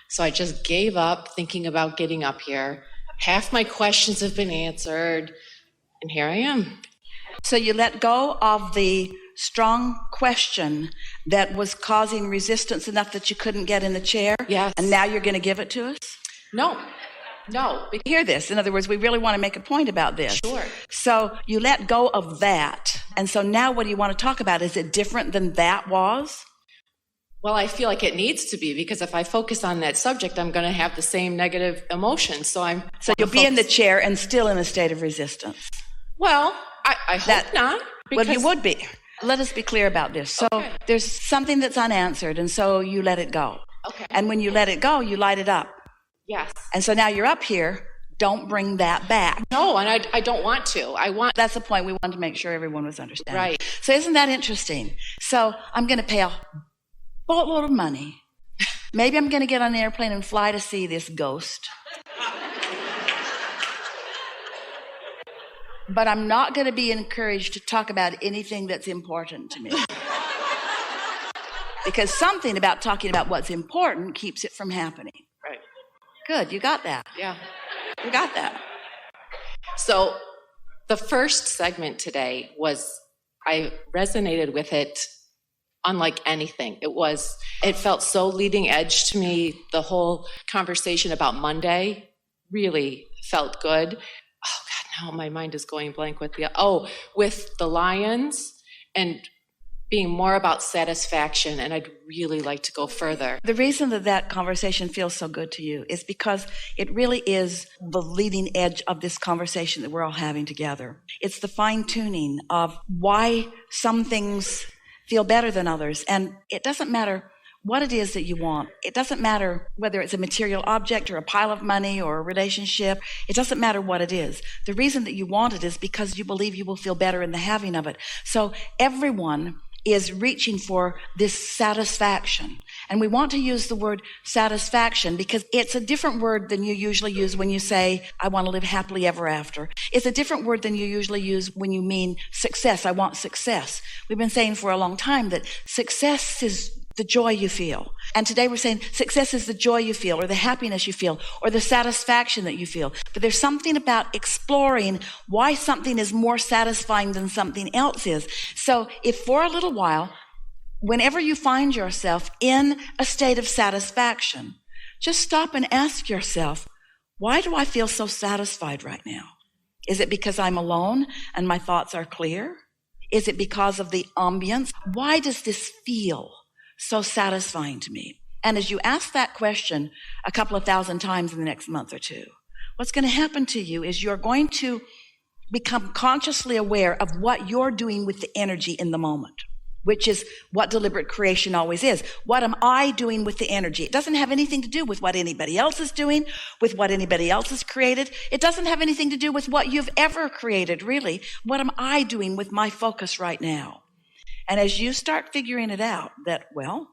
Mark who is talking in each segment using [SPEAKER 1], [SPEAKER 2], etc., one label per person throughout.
[SPEAKER 1] So I just gave up thinking about getting up here. Half my questions have been answered, and here I am.
[SPEAKER 2] So you let go of the strong question that was causing resistance enough that you couldn't get in the chair?
[SPEAKER 1] Yes.
[SPEAKER 2] And now you're going to give it to us?
[SPEAKER 1] No.
[SPEAKER 2] Hear this. In other words, we really want to make a point about this.
[SPEAKER 1] Sure.
[SPEAKER 2] So you let go of that. And so now what do you want to talk about? Is it different than that was?
[SPEAKER 1] Well, I feel like it needs to be, because if I focus on that subject, I'm going to have the same negative emotions. So
[SPEAKER 2] you'll be in the chair and still in a state of resistance.
[SPEAKER 1] Well, I hope not.
[SPEAKER 2] Well, you would be. Let us be clear about this. So there's something that's unanswered, and so you let it go.
[SPEAKER 1] Okay.
[SPEAKER 2] And when you let it go, you light it up.
[SPEAKER 1] Yes.
[SPEAKER 2] And so now you're up here. Don't bring that back.
[SPEAKER 1] No, and I don't want to.
[SPEAKER 2] That's the point. We wanted to make sure everyone was understanding.
[SPEAKER 1] Right.
[SPEAKER 2] So isn't that interesting? So I'm going to pay a boatload of money. Maybe I'm going to get on an airplane and fly to see this ghost. But I'm not going to be encouraged to talk about anything that's important to me. Because something about talking about what's important keeps it from happening.
[SPEAKER 1] Right.
[SPEAKER 2] Good, you got that.
[SPEAKER 1] Yeah.
[SPEAKER 2] You got that.
[SPEAKER 1] So the first segment today I resonated with it unlike anything. It felt so leading edge to me. The whole conversation about Monday really felt good. Oh God, now my mind is going blank with the lions and being more about satisfaction, and I'd really like to go further.
[SPEAKER 2] The reason that conversation feels so good to you is because it really is the leading edge of this conversation that we're all having together. It's the fine-tuning of why some things feel better than others, and it doesn't matter what it is that you want. It doesn't matter whether it's a material object or a pile of money or a relationship. It doesn't matter what it is. The reason that you want it is because you believe you will feel better in the having of it. So everyone is reaching for this satisfaction. And we want to use the word satisfaction because it's a different word than you usually use when you say, I want to live happily ever after. It's a different word than you usually use when you mean success. I want success. We've been saying for a long time that success is the joy you feel. And today we're saying success is the joy you feel, or the happiness you feel, or the satisfaction that you feel. But there's something about exploring why something is more satisfying than something else is. So if for a little while, whenever you find yourself in a state of satisfaction, just stop and ask yourself, why do I feel so satisfied right now? Is it because I'm alone and my thoughts are clear? Is it because of the ambience? Why does this feel so satisfying to me? And as you ask that question a couple of thousand times in the next month or two, what's going to happen to you is you're going to become consciously aware of what you're doing with the energy in the moment, which is what deliberate creation always is. What am I doing with the energy? It doesn't have anything to do with what anybody else is doing, with what anybody else has created. It doesn't have anything to do with what you've ever created, really. What am I doing with my focus right now? And as you start figuring it out, that, well,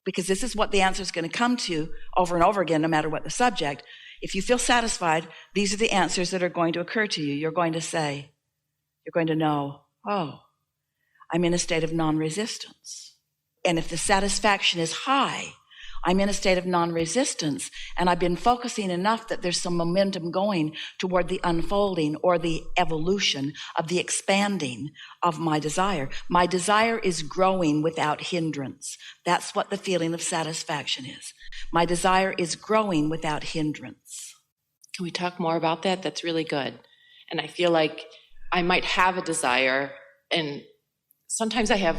[SPEAKER 2] because this is what the answer is going to come to over and over again, no matter what the subject, if you feel satisfied, these are the answers that are going to occur to you. You're going to know, oh, I'm in a state of non-resistance. And if the satisfaction is high, I'm in a state of non-resistance, and I've been focusing enough that there's some momentum going toward the unfolding or the evolution of the expanding of my desire. My desire is growing without hindrance. That's what the feeling of satisfaction is. My desire is growing without hindrance.
[SPEAKER 1] Can we talk more about that? That's really good. And I feel like I might have a desire, and sometimes I have,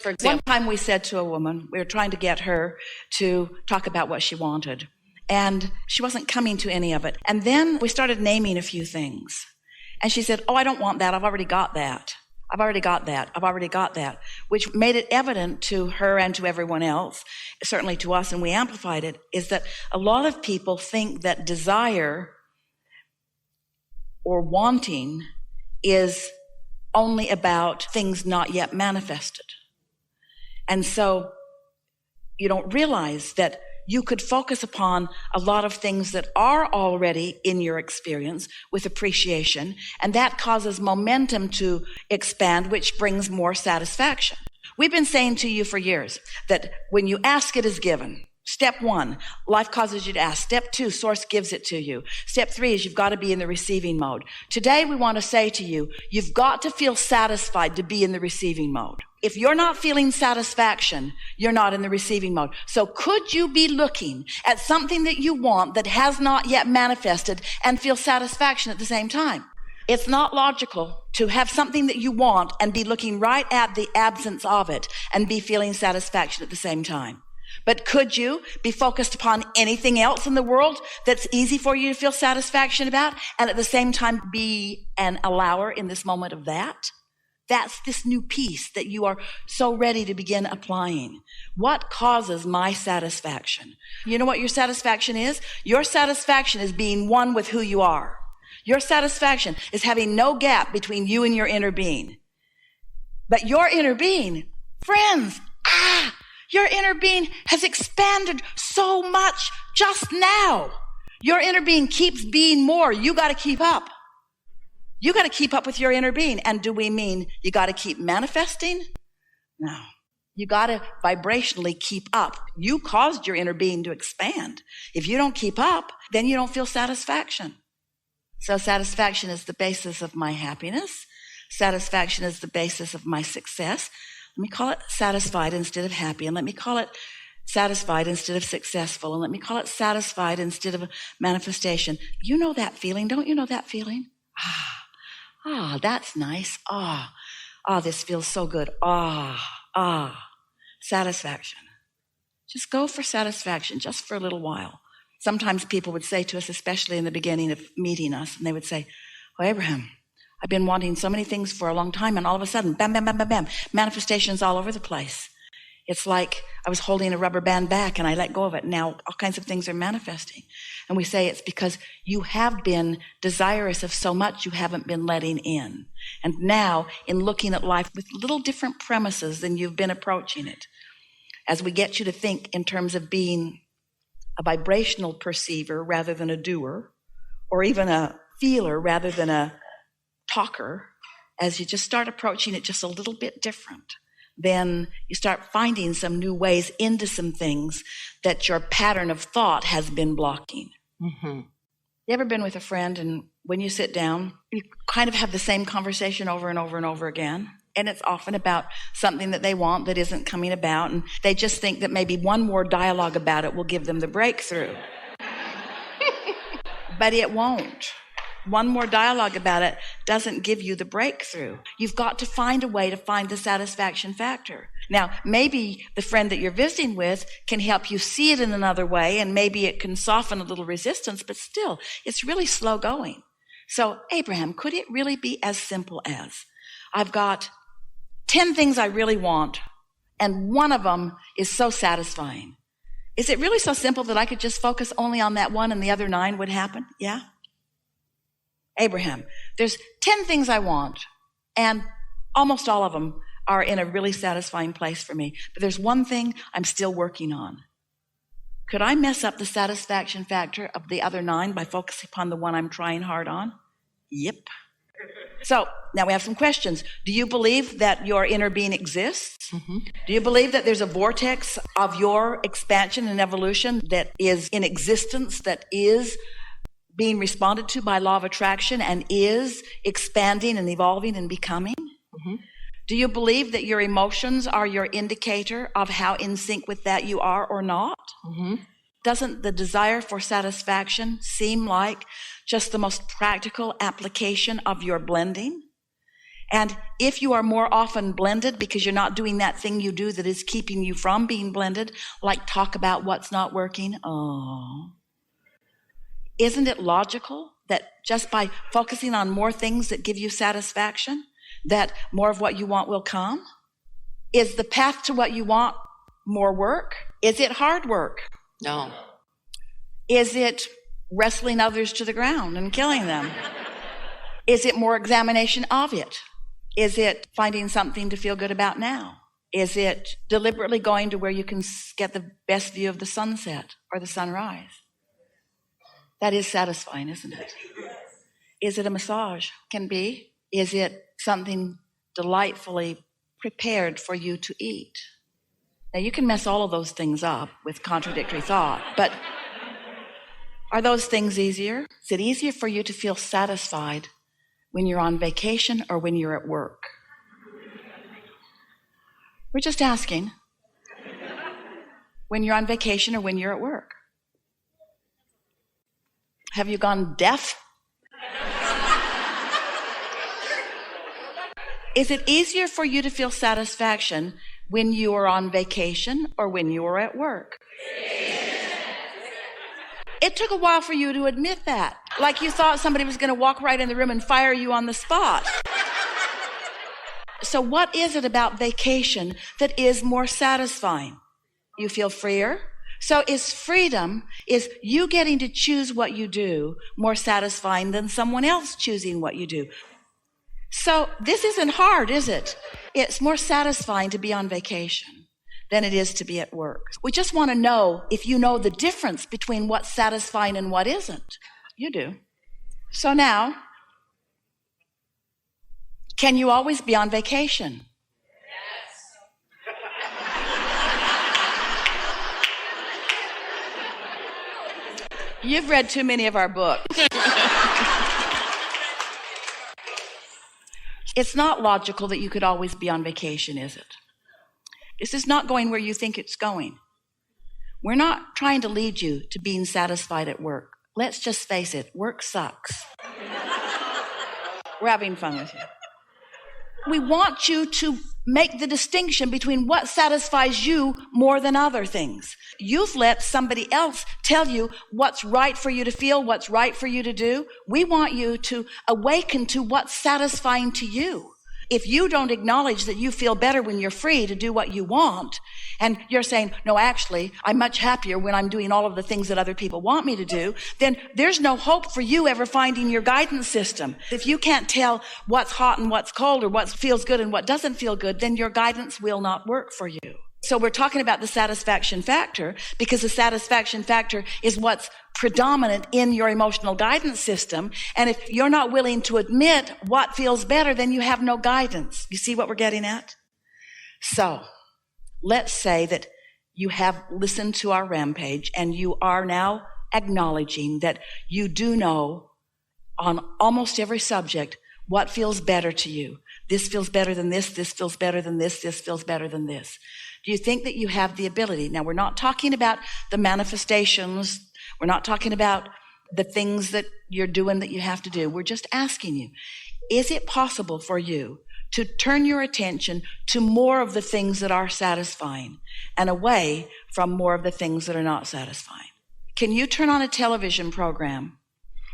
[SPEAKER 1] for example.
[SPEAKER 2] One time we said to a woman, we were trying to get her to talk about what she wanted, and she wasn't coming to any of it. And then we started naming a few things. And she said, oh, I don't want that. I've already got that. I've already got that. I've already got that. Which made it evident to her and to everyone else, certainly to us, and we amplified it, is that a lot of people think that desire or wanting is only about things not yet manifested. And so you don't realize that you could focus upon a lot of things that are already in your experience with appreciation, and that causes momentum to expand, which brings more satisfaction. We've been saying to you for years that when you ask, it is given. Step 1, life causes you to ask. Step 2, source gives it to you. Step 3 is you've got to be in the receiving mode. Today, we want to say to you, you've got to feel satisfied to be in the receiving mode. If you're not feeling satisfaction, you're not in the receiving mode. So could you be looking at something that you want that has not yet manifested and feel satisfaction at the same time? It's not logical to have something that you want and be looking right at the absence of it and be feeling satisfaction at the same time. But could you be focused upon anything else in the world that's easy for you to feel satisfaction about and at the same time be an allower in this moment of that? That's this new piece that you are so ready to begin applying. What causes my satisfaction? You know what your satisfaction is? Your satisfaction is being one with who you are. Your satisfaction is having no gap between you and your inner being. But your inner being, friends, your inner being has expanded so much just now. Your inner being keeps being more. You got to keep up. You got to keep up with your inner being. And do we mean you got to keep manifesting? No. You got to vibrationally keep up. You caused your inner being to expand. If you don't keep up, then you don't feel satisfaction. So satisfaction is the basis of my happiness. Satisfaction is the basis of my success. Let me call it satisfied instead of happy. And let me call it satisfied instead of successful. And let me call it satisfied instead of manifestation. You know that feeling. Don't you know that feeling? That's nice. This feels so good. Satisfaction. Just go for satisfaction, just for a little while. Sometimes people would say to us, especially in the beginning of meeting us, and they would say, "Oh, Abraham, I've been wanting so many things for a long time, and all of a sudden, bam, bam, bam, bam, bam, manifestations all over the place. It's like I was holding a rubber band back and I let go of it. Now all kinds of things are manifesting." And we say it's because you have been desirous of so much you haven't been letting in. And now, in looking at life with little different premises than you've been approaching it, as we get you to think in terms of being a vibrational perceiver rather than a doer, or even a feeler rather than a talker, as you just start approaching it just a little bit different, then you start finding some new ways into some things that your pattern of thought has been blocking. Mm-hmm. You ever been with a friend and when you sit down, you kind of have the same conversation over and over and over again? And it's often about something that they want that isn't coming about, and they just think that maybe one more dialogue about it will give them the breakthrough. But it won't. One more dialogue about it doesn't give you the breakthrough. You've got to find a way to find the satisfaction factor. Now, maybe the friend that you're visiting with can help you see it in another way, and maybe it can soften a little resistance, but still, it's really slow going. So, Abraham, could it really be as simple as, I've got 10 things I really want, and one of them is so satisfying. Is it really so simple that I could just focus only on that one and the other 9 would happen? Yeah? Abraham, there's 10 things I want, and almost all of them are in a really satisfying place for me. But there's one thing I'm still working on. Could I mess up the satisfaction factor of the other 9 by focusing upon the one I'm trying hard on? Yep. So now we have some questions. Do you believe that your inner being exists? Mm-hmm. Do you believe that there's a vortex of your expansion and evolution that is in existence, that is being responded to by law of attraction and is expanding and evolving and becoming? Mm-hmm. Do you believe that your emotions are your indicator of how in sync with that you are or not? Mm-hmm. Doesn't the desire for satisfaction seem like just the most practical application of your blending? And if you are more often blended because you're not doing that thing you do that is keeping you from being blended, like talk about what's not working, isn't it logical that just by focusing on more things that give you satisfaction, that more of what you want will come? Is the path to what you want more work? Is it hard work?
[SPEAKER 1] No.
[SPEAKER 2] Is it wrestling others to the ground and killing them? Is it more examination of it? Is it finding something to feel good about now? Is it deliberately going to where you can get the best view of the sunset or the sunrise? That is satisfying, isn't it? Is it a massage? Can be. Is it something delightfully prepared for you to eat? Now, you can mess all of those things up with contradictory thought, but are those things easier? Is it easier for you to feel satisfied when you're on vacation or when you're at work? We're just asking. When you're on vacation or when you're at work? Have you gone deaf? Is it easier for you to feel satisfaction when you are on vacation or when you are at work? It took a while for you to admit that. Like you thought somebody was going to walk right in the room and fire you on the spot. So what is it about vacation that is more satisfying? You feel freer? So is freedom, is you getting to choose what you do more satisfying than someone else choosing what you do? So this isn't hard, is it? It's more satisfying to be on vacation than it is to be at work. We just want to know if you know the difference between what's satisfying and what isn't. You do. So now, can you always be on vacation? You've read too many of our books. It's not logical that you could always be on vacation, is it? This is not going where you think it's going. We're not trying to lead you to being satisfied at work. Let's just face it, work sucks. We're having fun with you. We want you to make the distinction between what satisfies you more than other things. You've let somebody else tell you what's right for you to feel, what's right for you to do. We want you to awaken to what's satisfying to you. If you don't acknowledge that you feel better when you're free to do what you want, and you're saying, no, actually, I'm much happier when I'm doing all of the things that other people want me to do, then there's no hope for you ever finding your guidance system. If you can't tell what's hot and what's cold or what feels good and what doesn't feel good, then your guidance will not work for you. So we're talking about the satisfaction factor because the satisfaction factor is what's predominant in your emotional guidance system. And if you're not willing to admit what feels better, then you have no guidance. You see what we're getting at? So let's say that you have listened to our rampage and you are now acknowledging that you do know on almost every subject what feels better to you. This feels better than this. This feels better than this. This feels better than this. Do you think that you have the ability? Now, we're not talking about the manifestations. We're not talking about the things that you're doing that you have to do. We're just asking you, is it possible for you to turn your attention to more of the things that are satisfying and away from more of the things that are not satisfying? Can you turn on a television program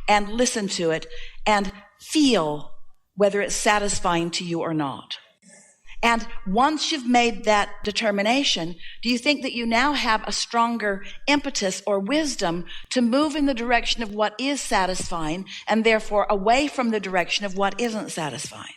[SPEAKER 2] and listen to it and feel whether it's satisfying to you or not? And once you've made that determination, do you think that you now have a stronger impetus or wisdom to move in the direction of what is satisfying and therefore away from the direction of what isn't satisfying?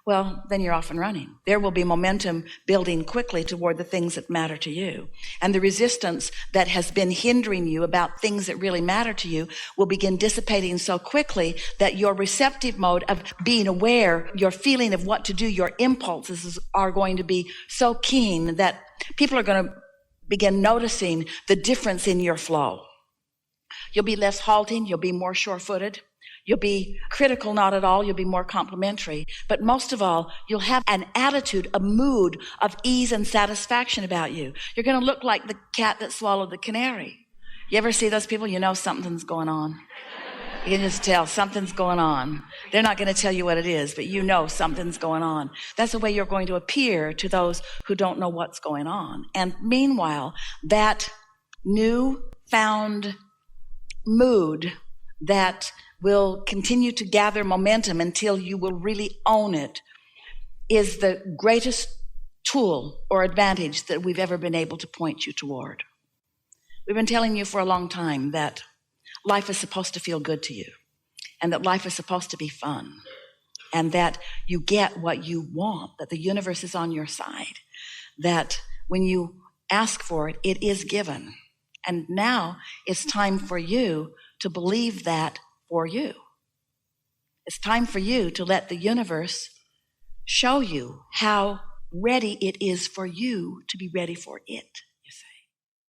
[SPEAKER 2] Well, then you're off and running. There will be momentum building quickly toward the things that matter to you. And the resistance that has been hindering you about things that really matter to you will begin dissipating so quickly that your receptive mode of being aware, your feeling of what to do, your impulses are going to be so keen that people are going to begin noticing the difference in your flow. You'll be less halting. You'll be more sure-footed. You'll be critical, not at all. You'll be more complimentary. But most of all, you'll have an attitude, a mood of ease and satisfaction about you. You're going to look like the cat that swallowed the canary. You ever see those people? You know something's going on. You can just tell something's going on. They're not going to tell you what it is, but you know something's going on. That's the way you're going to appear to those who don't know what's going on. And meanwhile, that new-found mood that will continue to gather momentum until you will really own it is the greatest tool or advantage that we've ever been able to point you toward. We've been telling you for a long time that life is supposed to feel good to you and that life is supposed to be fun and that you get what you want, that the universe is on your side, that when you ask for it, it is given. And now it's time for you to believe that for you. It's time for you to let the universe show you how ready it is for you to be ready for it.